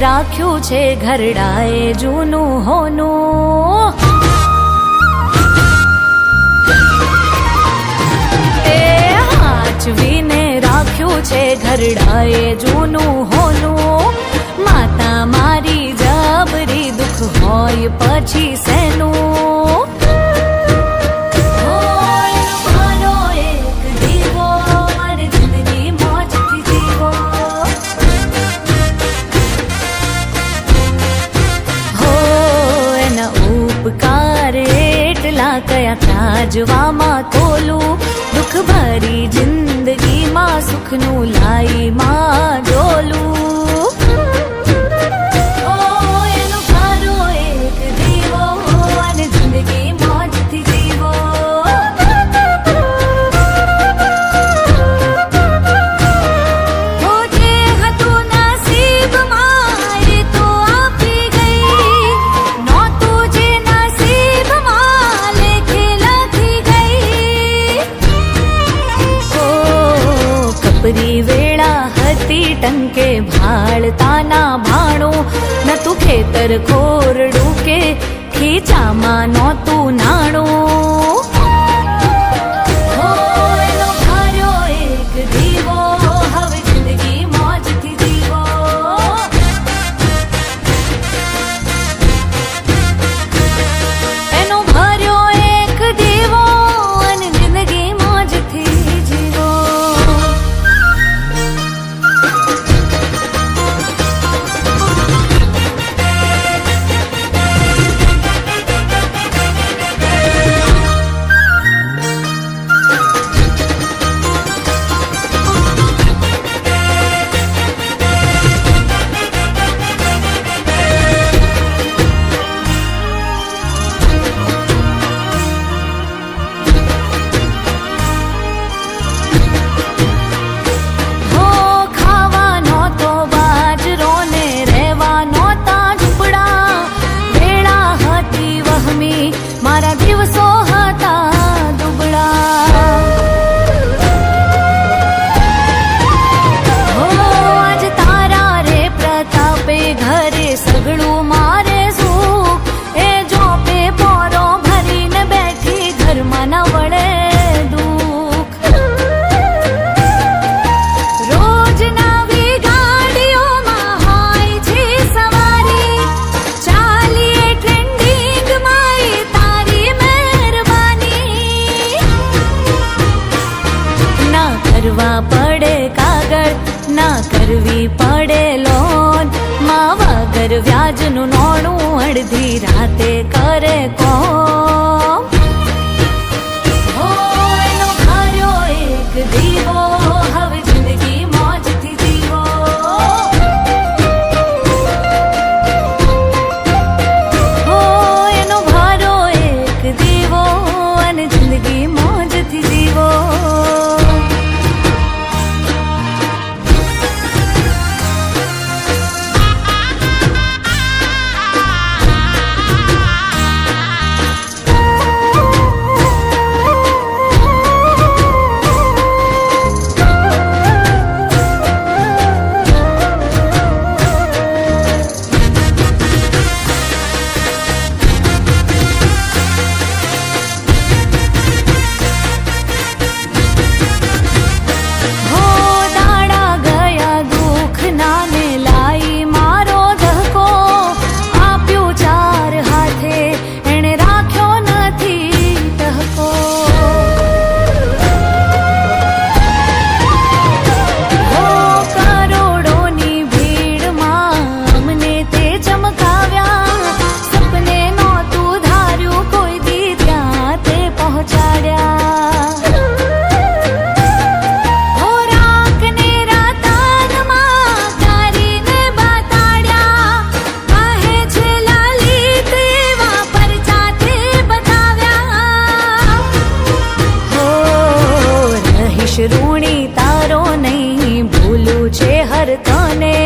રાખ્યું છે ઘરડાએ જૂનું હોનું. સાચવીને રાખ્યું છે ઘરડાએ જૂનું હોનું. માતા મારી જબરી દુઃખ હોય પછી શેનું. મારો એક દીવો મારી જિંદગી મોજથી જીવો. હો એના ઉપકાર એટલા કયા ત્રાજવામાં તોલું. દુઃખ ભરી જિંદગીમાં સુખનું લાઈ માં ડોલું. એનો મારો એક દીવો અને જિંદગી મોજથી જીવો. જે હતું નસીબમાં એ તો આપી ગઈ. નહોતું જે નસીબમાં લેખે લખી ગઈ. કપરી વેળા હતી ટંકે ભાળતાના ભાણું. નતું ખેતર ખોરડું કે ખીચામાં નહોતું નાણું. એનો મારો એક દીવો હવે જિંદગી મોજથી જીવો. એનો ભર્યો એક દીવો અને જિંદગી મોજથી જીવો. મારા દિવસો હતા દુબળા. હો આજ તારા રે પ્રતાપે ઘરે સગળું મારે સુખ. એ જોપે પોરો ભરીને બેઠી ઘરમાં ન વળે દુઃખ. રોજ નવી ગાડીઓમાં હોય છે સવારી. ચાલીએ ટ્રેન્ડિંગમાં કરવા પડે કાગળ ના કરવી પડે લોન. માં વગર વ્યાજનું નોણું અડધી રાતે કરે કોમ. એનો મારો એક દીવો હવે જિંદગી મોજથી જીવો. એનો મારો એક દીવો અને જિંદગી મોજથી જીવો. ઋણી તારો નહીં ભૂલું છે હર તને.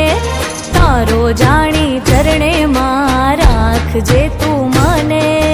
તારો જાણી ચરણે માં રાખજે તું મને.